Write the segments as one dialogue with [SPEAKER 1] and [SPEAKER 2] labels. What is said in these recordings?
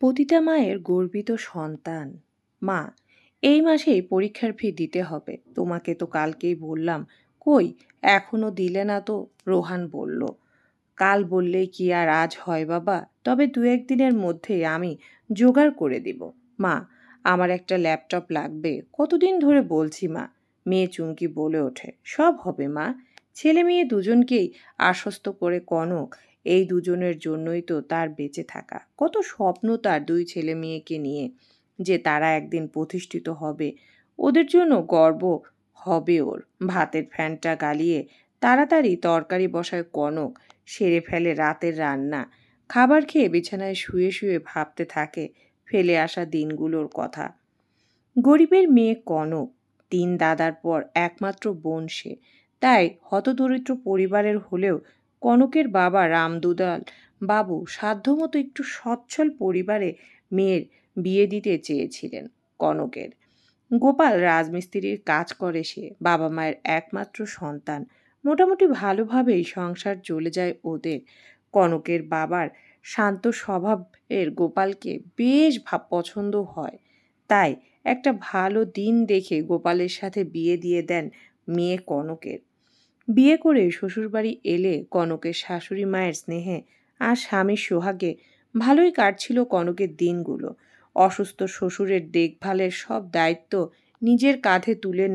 [SPEAKER 1] পতিতা মায়ের গর্বিত সন্তান। মা, এই মাসেই পরীক্ষার ফি দিতে হবে, তোমাকে তো কালকেই বললাম। কই, এখনো দিলে না তো? রোহান বলল। কাল বললেই কি আর আজ হয় বাবা? তবে দু একদিনের মধ্যেই আমি জোগাড় করে দিব। মা, আমার একটা ল্যাপটপ লাগবে, কতদিন ধরে বলছি মা। মেয়ে চুমকি বলে ওঠে, সব হবে মা। ছেলে মেয়ে দুজনকেই আশ্বস্ত করে কনক, এই দুজনের জন্যই তো তার বেঁচে থাকা। কত স্বপ্ন তার দুই ছেলে মেয়েকে নিয়ে, যে তারা একদিন প্রতিষ্ঠিত হবে। ওদের জন্য গর্ব হবে ওর। ভাতের ফ্যানটা গালিয়ে তাড়াতাড়ি তরকারি বসায় কনক, সেরে ফেলে রাতের রান্না। খাবার খেয়ে বিছানায় শুয়ে শুয়ে ভাবতে থাকে ফেলে আসা দিনগুলোর কথা। গরিবের মেয়ে কনক, তিন দাদার পর একমাত্র বোন সে। তাই হতদরিদ্র পরিবারের হলেও কনকের বাবা রামদুলাল বাবু সাধ্যমতো একটু সচ্ছল পরিবারে মেয়ের বিয়ে দিতে চেয়েছিলেন কনকের। গোপাল রাজমিস্ত্রির কাজ করে সে, বাবা মায়ের একমাত্র সন্তান। মোটামুটি ভালোভাবেই সংসার চলে যায় ওদের। কনকের বাবার শান্ত স্বভাবের গোপালকে বেশ পছন্দ হয়। তাই একটা ভালো দিন দেখে গোপালের সাথে বিয়ে দিয়ে দেন মেয়ে কনকের। বিয়ে করে শ্বশুরবাড়ি এলে কনকের শাশুড়ি মায়ের স্নেহে আর স্বামীর সোহাগে ভালোই কাটছিল কনকের দিনগুলো। অসুস্থ শ্বশুরের দেখভালের সব দায়িত্ব নিজের কাঁধে তুলে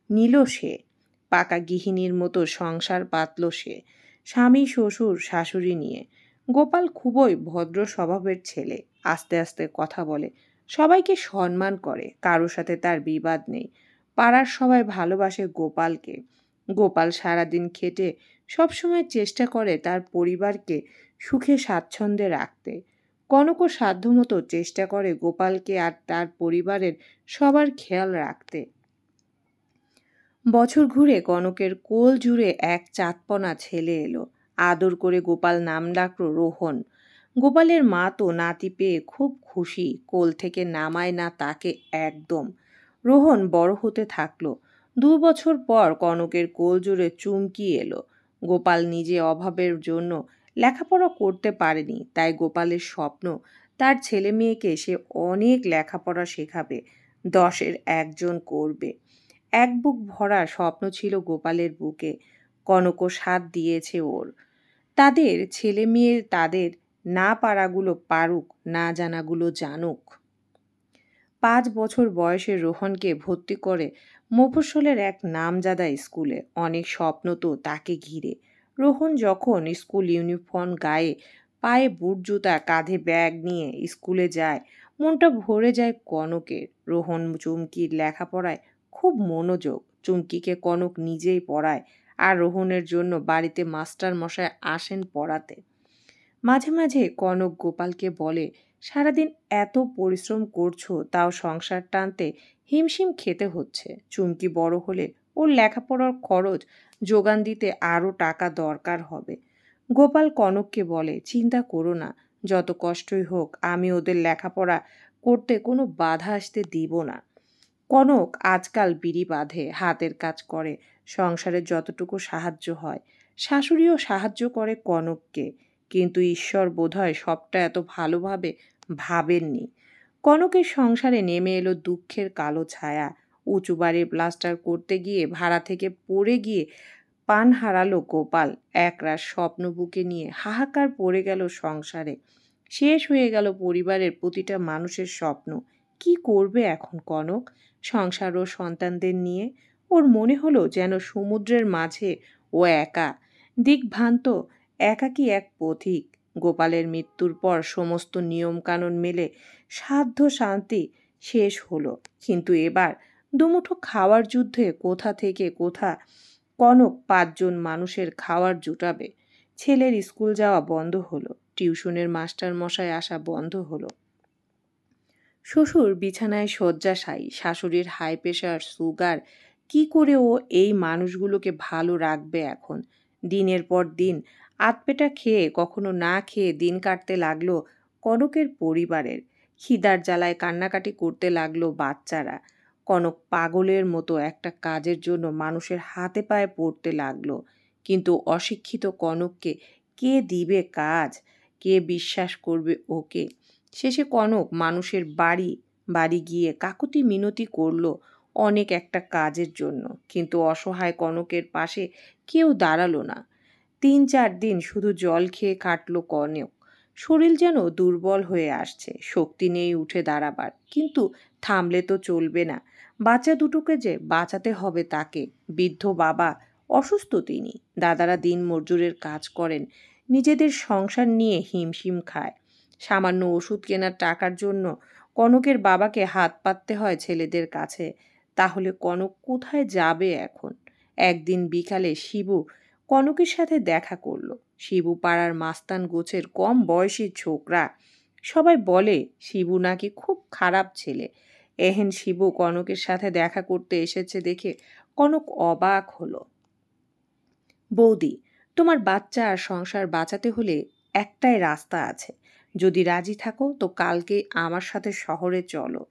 [SPEAKER 1] নিল সে। পাকা গৃহিণীর মতো সংসার পাতল সে, স্বামী শ্বশুর শাশুড়ি নিয়ে। গোপাল খুবই ভদ্র স্বভাবের ছেলে, আস্তে আস্তে কথা বলে, সবাইকে সম্মান করে, কারো সাথে তার বিবাদ নেই। পাড়ার সবাই ভালোবাসে গোপালকে। গোপাল সারাদিন খেটে সবসময় চেষ্টা করে তার পরিবারকে সুখে স্বাচ্ছন্দ্যে রাখতে। কনকও সাধ্যমতো চেষ্টা করে গোপালকে আর তার পরিবারের সবার খেয়াল রাখতে। বছর ঘুরে কনকের কোল জুড়ে এক চাঁদপনা ছেলে এলো। আদর করে গোপাল নাম ডাকল রোহন। গোপালের মা তো নাতি পেয়ে খুব খুশি, কোল থেকে নামায় না তাকে একদম। রোহন বড় হতে থাকলো। 2 বছর পর কনকের কোল জুড়ে চুমকি এলো। গোপাল নিজে অভাবের জন্য লেখাপড়া করতে পারেনি, তাই গোপালের স্বপ্ন তার ছেলে মেয়েকে সে অনেক লেখাপড়া শেখাবে, 10-এর একজন করবে। এক বুক ভরা স্বপ্ন ছিল গোপালের বুকে। কনকও সাথ দিয়েছে ওর। তাদের ছেলে মেয়ে তাদের না পারাগুলো পারুক, না জানাগুলো জানুক। 5 বছর বয়সে রোহনকে ভর্তি করে মফস্বলের এক নামজাদা স্কুলে। অনেক স্বপ্ন তো তাকে ঘিরে। রোহন যখন স্কুল ইউনিফর্ম গায়ে, পায়ে বুট জুতা, কাঁধে ব্যাগ নিয়ে স্কুলে যায়, মনটা ভরে যায় কনকের। রোহন চুমকির লেখাপড়ায় খুব মনোযোগ। চুমকিকে কনক নিজেই পড়ায়, আর রোহনের জন্য বাড়িতে মাস্টার মশাই আসেন পড়াতে। মাঝে মাঝে কনক গোপালকে বলে, সারাদিন এত পরিশ্রম করছো, তাও সংসার টানতে হিমশিম খেতে হচ্ছে। চুমকি বড় হলে ওর লেখাপড়ার খরচ যোগান দিতে আরও টাকা দরকার হবে। গোপাল কনককে বলে, চিন্তা করো না, যত কষ্টই হোক আমি ওদের লেখাপড়া করতে কোনো বাধা আসতে দিব না। কনক আজকাল বিড়ি বাঁধে, হাতের কাজ করে, সংসারে যতটুকু সাহায্য হয়। শাশুড়িও সাহায্য করে কনককে, কিন্তু ঈশ্বর বোধহয় সবটা এত ভালোভাবে ভাবেননি। কনকের সংসারে নেমে এলো দুঃখের কালো ছায়া। উঁচু বাড়ির প্লাস্টার করতে গিয়ে ভাড়া থেকে পড়ে গিয়ে পান হারালো গোপাল। একরাশ স্বপ্ন বুকে নিয়ে হাহাকার পড়ে গেল সংসারে। শেষ হয়ে গেল পরিবারের প্রতিটা মানুষের স্বপ্ন। কি করবে এখন কনক সংসার ও সন্তানদের নিয়ে? ওর মনে হলো যেন সমুদ্রের মাঝে ও একা, দিকভ্রান্ত, একাকী এক পথিক। গোপালের মৃত্যুর পর সমস্ত নিয়মকানুন মেলে সাধ্য শান্তি শেষ হলো, কিন্তু এবার দুমুঠো খাওয়ার যুদ্ধে কোথা থেকে কোথা কনক 5 জন মানুষের খাওয়ার জুটাবে। ছেলের স্কুল যাওয়া বন্ধ হলো, টিউশনের মাস্টার মশাই আসা বন্ধ হলো। শ্বশুর বিছানায় শয্যাশায়ী, শাশুড়ির হাই প্রেশার, সুগার। কি করে ও এই মানুষগুলোকে ভালো রাখবে এখন? দিনের পর দিন আধপেটা খেয়ে, কখনো না খেয়ে দিন কাটতে লাগলো কনকের পরিবারের। খিদার জ্বালায় কান্নাকাটি করতে লাগলো বাচ্চারা। কনক পাগলের মতো একটা কাজের জন্য মানুষের হাতে পায়ে পড়তে লাগলো। কিন্তু অশিক্ষিত কনককে কে দিবে কাজ? কে বিশ্বাস করবে ওকে? শেষে কনক মানুষের বাড়ি বাড়ি গিয়ে কাকুতি মিনতি করল অনেক একটা কাজের জন্য, কিন্তু অসহায় কনকের পাশে কেউ দাঁড়ালো না। ৩-৪ দিন শুধু জল খেয়ে কাটল কনক। শরীর যেন দুর্বল হয়ে আসছে, শক্তি নেই উঠে দাঁড়াবার। কিন্তু থামলে তো চলবে না, বাচ্চা দুটোকে যে বাঁচাতে হবে তাকে। বৃদ্ধ বাবা অসুস্থ তিনি, দাদারা দিন মজুরের কাজ করেন, নিজেদের সংসার নিয়ে হিমশিম খায়। সামান্য ওষুধ কেনার টাকার জন্য কনকের বাবাকে হাত পাততে হয় ছেলেদের কাছে। তাহলে কনক কোথায় যাবে এখন? একদিন বিকালে শিবু কনকের সাথে দেখা করলো। শিবু পাড়ার মাস্তান গোছের কম বয়সী ছোকরা। সবাই বলে শিবু নাকি খুব খারাপ ছেলে। এহেন শিবু কনকের সাথে দেখা করতে এসেছে দেখে কনক অবাক হলো। বৌদি, তোমার বাচ্চা আর সংসার বাঁচাতে হলে একটাই রাস্তা আছে। যদি রাজি থাকো তো কালকে আমার সাথে শহরে চলো।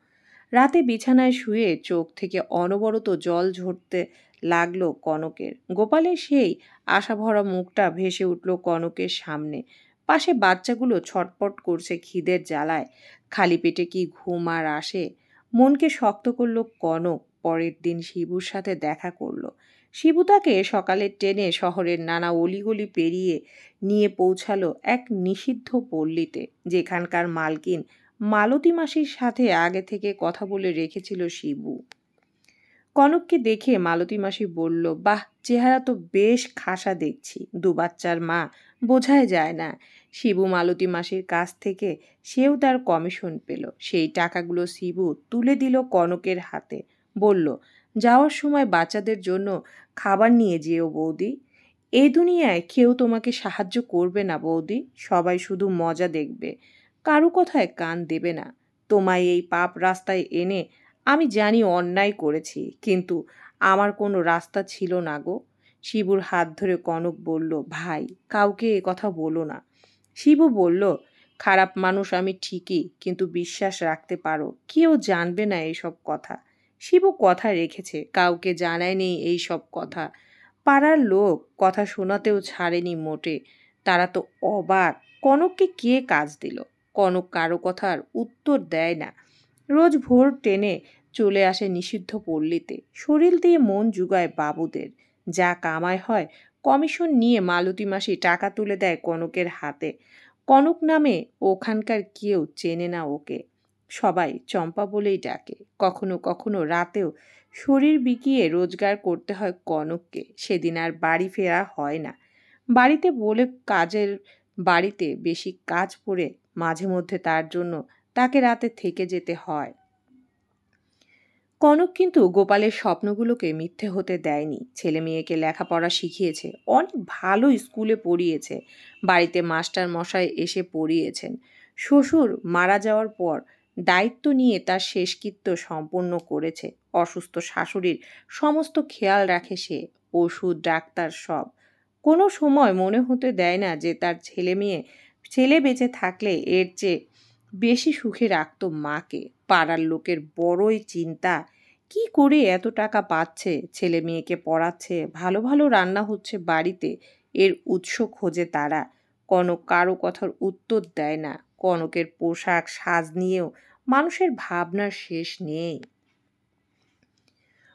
[SPEAKER 1] রাতে বিছানায় শুয়ে চোখ থেকে অনবরত জল ঝরতে লাগলো কনকের। গোপালের সেই আশাভরা মুখটা ভেসে উঠল কনকের সামনে। পাশে বাচ্চাগুলো ছটপট করছে খিদের জ্বালায়। খালি পেটে কি ঘুম আর আসে? মনকে শক্ত করলো কনক। পরের দিন শিবুর সাথে দেখা করলো। শিবু তাকে সকালের ট্রেনে শহরের নানা অলিগলি পেরিয়ে নিয়ে পৌঁছালো এক নিষিদ্ধ পল্লীতে, যেখানকার মালকিন মালতী মাসির সাথে আগে থেকে কথা বলে রেখেছিল শিবু। কনককে দেখে মালতী মাসি বলল, বাহ, চেহারা তো বেশ খাসা দেখছি, দু বাচ্চার মা, বোঝাই যায় না। শিবু মালতী মাসির কাছ থেকে সেও তার কমিশন পেল। সেই টাকাগুলো শিবু তুলে দিল কনকের হাতে, বলল, যাওয়ার সময় বাচ্চাদের জন্য খাবার নিয়ে যেও বৌদি। এই দুনিয়ায় কেউ তোমাকে সাহায্য করবে না বৌদি, সবাই শুধু মজা দেখবে, কারো কথায় কান দেবে না। তোমায় এই পাপ রাস্তায় এনে আমি জানি অন্যায় করেছি, কিন্তু আমার কোনো রাস্তা ছিল না গো। শিবুর হাত ধরে কনক বলল, ভাই, কাউকে এ কথা বলো না। শিবু বলল, খারাপ মানুষ আমি ঠিকই, কিন্তু বিশ্বাস রাখতে পারো কেউ জানবে না এইসব কথা। শিবু কথা রেখেছে, কাউকে জানায়নি এই সব কথা। পাড়ার লোক কথা শোনাতেও ছাড়েনি মোটে। তারা তো অবাক, কনককে কে কাজ দিল। কনক কারো কথার উত্তর দেয় না। রোজ ভোর ট্রেনে চলে আসে নিষিদ্ধ পল্লীতে। শরীর দিয়ে মন জুগায় বাবুদের। যা কামাই হয় কমিশন নিয়ে মালতী মাসি টাকা তুলে দেয় কনকের হাতে। কনক নামে ওখানকার কেউ চেনে না ওকে, সবাই চম্পা বলেই ডাকে। কখনো কখনো রাতেও শরীর বিকিয়ে রোজগার করতে হয় কনককে। সেদিন আর বাড়ি ফেরা হয় না। বাড়িতে বলে কাজের বাড়িতে বেশি কাজ পড়ে মাঝে মধ্যে তার জন্য তাকে রাতে থেকে যেতে হয়। কনক কিন্তু গোপালের স্বপ্নগুলোকে মিথ্যে হতে দেয়নি। ছেলে মেয়েকে লেখাপড়া শিখিয়েছে, অনেক ভালো স্কুলে পড়িয়েছে। বাড়িতে মাস্টার মশাই এসে পড়িয়েছেন। শ্বশুর মারা যাওয়ার পর দায়িত্ব নিয়ে তার শেষকৃত্য সম্পন্ন করেছে। অসুস্থ শাশুড়ির সমস্ত খেয়াল রাখে সে, ওষুধ, ডাক্তার, সব। কোনো সময় মনে হতে দেয় না যে তার ছেলে বেঁচে থাকলে এর চেয়ে বেশি সুখে রাখত মাকে। পাড়ার লোকের বড়ই চিন্তা, কি করে এত টাকা পাচ্ছে, ছেলে মেয়েকে পড়াচ্ছে, ভালো ভালো রান্না হচ্ছে বাড়িতে, এর উৎস খোঁজে তারা। কনক কারো কথার উত্তর দেয় না। কনকের পোশাক সাজ নিয়েও মানুষের ভাবনার শেষ নেই।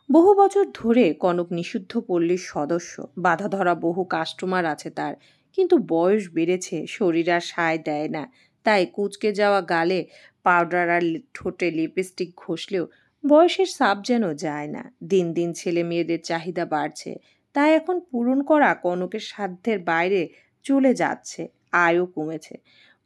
[SPEAKER 1] বহু বছর ধরে কনক নিষিদ্ধ পল্লীর সদস্য। বাধা ধরা বহু কাস্টমার আছে তার, কিন্তু বয়স বেড়েছে, শরীর আর সায় দেয় না। তাই কুঁচকে যাওয়া গালে পাউডার আর ঠোঁটে লিপস্টিক ঘষলেও বয়সের ছাপ যেন যায় না। দিন দিন ছেলে মেয়েদের চাহিদা বাড়ছে, তাই এখন পূরণ করা কনকের সাধ্যের বাইরে চলে যাচ্ছে। আয়ও কমেছে।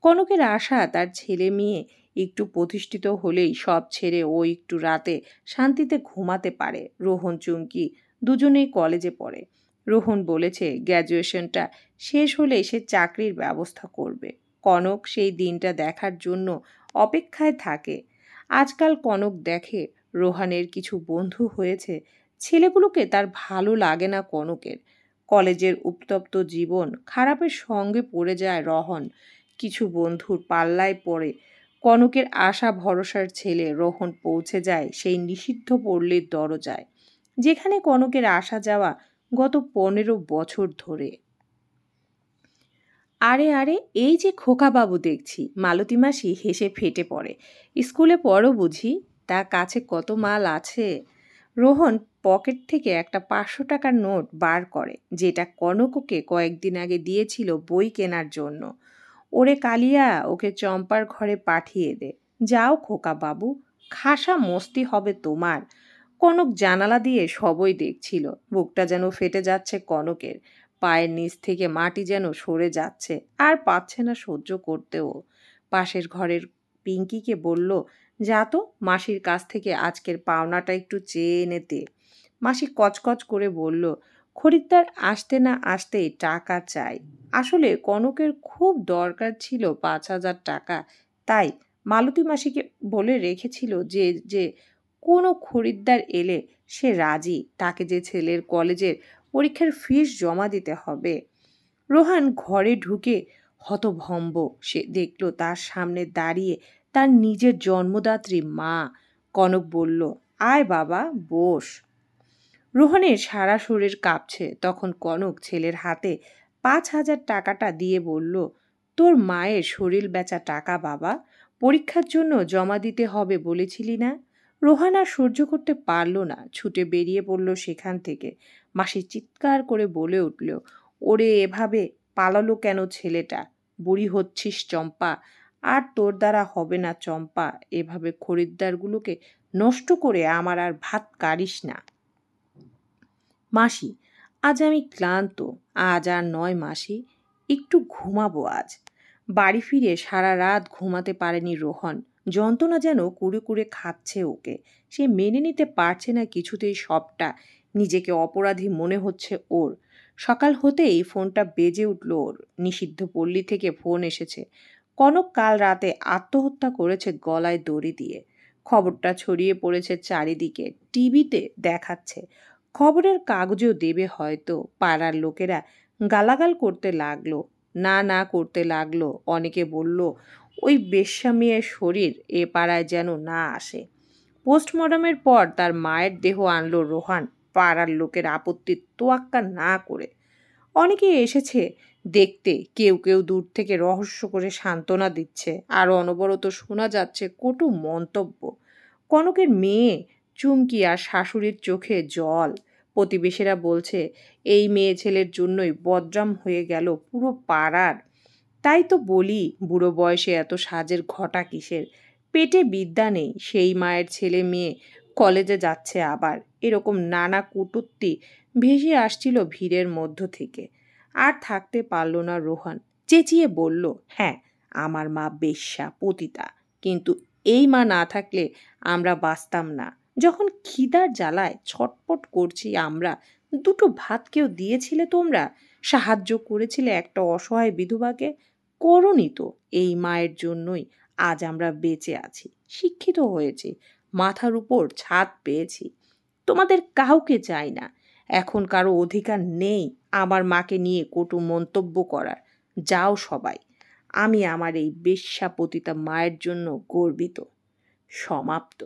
[SPEAKER 1] কনকের আশা তার ছেলে মেয়ে একটু প্রতিষ্ঠিত হলেই সব ছেড়ে ও একটু রাতে শান্তিতে ঘুমাতে পারে। রোহন চুমকি দুজনেই কলেজে পড়ে। রোহন বলেছে গ্র্যাজুয়েশনটা শেষ হলেই সে চাকরির ব্যবস্থা করবে। কনক সেই দিনটা দেখার জন্য অপেক্ষায় থাকে। আজকাল কনক দেখে রোহানের কিছু বন্ধু হয়েছে, ছেলেগুলোকে তার ভালো লাগে না কনকের। কলেজের উত্তপ্ত জীবন খারাপের সঙ্গে পড়ে যায় রহন, কিছু বন্ধুর পাল্লায় পড়ে। কনকের আশা ভরসার ছেলে রোহন পৌঁছে যায় সেই নিষিদ্ধ পল্লীর দরজায়, যেখানে কনকের আসা যাওয়া গত 15 বছর ধরে। আরে আরে, এই যে খোকাবাবু দেখছি। মালতী মাসি হেসে ফেটে পড়ে। স্কুলে পড়ো বুঝি? তা কাছে কত মাল আছে? রোহন পকেট থেকে একটা ৫০০ টাকার নোট বার করে, যেটা কনককে কয়েকদিন আগে দিয়েছিল বই কেনার জন্য। ওরে কালিয়া, ওকে চম্পার ঘরে পাঠিয়ে দে। যাও খোকা বাবু, খাসা মস্তি হবে তোমার। কনক জানালা দিয়ে সবই দেখছিল। বুকটা যেন ফেটে যাচ্ছে কনকের। পায়ের নিচ থেকে মাটি যেন সরে যাচ্ছে, আর পাচ্ছে না সহ্য করতেও। পাশের ঘরের পিঙ্কিকে বলল, যা তো মাসির কাছ থেকে আজকের পাওনাটা একটু চেয়ে এনে দে। মাসি কচকচ করে বলল, খরিদ্দার আসতে না আসতেই টাকা চাই। আসলে কনকের খুব দরকার ছিল ৫,০০০ টাকা। তাই মালতী মাসিকে বলে রেখেছিল যে যে কোনো খরিদ্দার এলে সে রাজি, তাকে যে ছেলের কলেজের পরীক্ষার ফিস জমা দিতে হবে। রোহান ঘরে ঢুকে হতভম্ব। সে দেখল তার সামনে দাঁড়িয়ে তার নিজের জন্মদাত্রী মা। কনক বলল, আয় বাবা, বস। রোহনের সারা শরীর কাঁপছে। তখন কনক ছেলের হাতে ৫,০০০ টাকাটা দিয়ে বলল, তোর মায়ের শরীর বেচা টাকা বাবা, পরীক্ষার জন্য জমা দিতে হবে বলেছিলি না? রোহান আর সহ্য করতে পারল না, ছুটে বেরিয়ে পড়ল সেখান থেকে। মাসি চিৎকার করে বলে উঠল, ওরে এভাবে পালালো কেন ছেলেটা? বুড়ি হচ্ছিস চম্পা, আর তোর দ্বারা হবে না চম্পা। এভাবে খরিদ্দারগুলোকে নষ্ট করে আমার আর ভাত কাড়িস না। মাসি, আজ আমি ক্লান্ত। আজ আর নয় মাসি, একটু ঘুমাবো আজ। বাড়ি ফিরে সারা রাত ঘুমাতে পারেনি রোহন। যন্ত্রণা যেন কুড়ে কুড়ে খাচ্ছে ওকে। সে মেনে নিতে পারছে না কিছুতেই সবটা। নিজেকে অপরাধী মনে হচ্ছে ওর। সকাল হতেই ফোনটা বেজে উঠল ওর। নিষিদ্ধ পল্লী থেকে ফোন এসেছে। কনক কাল রাতে আত্মহত্যা করেছে গলায় দড়ি দিয়ে। খবরটা ছড়িয়ে পড়েছে চারিদিকে। টিভিতে দেখাচ্ছে, খবরের কাগজেও দেবে হয়তো। পাড়ার লোকেরা গালাগাল করতে লাগলো, না না করতে লাগলো। অনেকে বলল, ওই বেশ্যা মেয়ের শরীর এ পাড়ায় যেন না আসে। পোস্টমর্টমের পর তার মায়ের দেহ আনলো রোহান, পাড়ার লোকের আপত্তির তোয়াক্কা না করে। অনেকে এসেছে দেখতে, কেউ কেউ দূর থেকে রহস্য করে সান্ত্বনা দিচ্ছে, আর অনবরত শোনা যাচ্ছে কটু মন্তব্য। কনকের মেয়ে চুমকি আর শাশুড়ির চোখে জল। প্রতিবেশীরা বলছে, এই মেয়ে ছেলের জন্যই বদনাম হয়ে গেল পুরো পাড়ার। তাই তো বলি, বুড়ো বয়সে এত সাজের ঘটা কিসের? পেটে বিদ্যা নেই, সেই মায়ের ছেলে মেয়ে কলেজে যাচ্ছে আবার। এরকম নানা কটূক্তি ভেসে আসছিল ভিড়ের মধ্য থেকে। আর থাকতে পারল না রোহান। চেঁচিয়ে বলল, হ্যাঁ, আমার মা বেশ্যা, পতিতা, কিন্তু এই মা না থাকলে আমরা বাঁচতাম না। যখন খিদার জ্বালায় ছটপট করছি আমরা, দুটো ভাত কেউ দিয়েছিলে তোমরা? সাহায্য করেছিলে একটা অসহায় বিধবাকে? করনি তো। এই মায়ের জন্যই আজ আমরা বেঁচে আছি, শিক্ষিত হয়েছি, মাথার উপর ছাদ পেয়েছি। তোমাদের কাউকে চাই না। এখন কারো অধিকার নেই আমার মাকে নিয়ে কটু মন্তব্য করার। যাও সবাই। আমি আমার এই বেশ্যাপতিতা মায়ের জন্য গর্বিত। সমাপ্ত।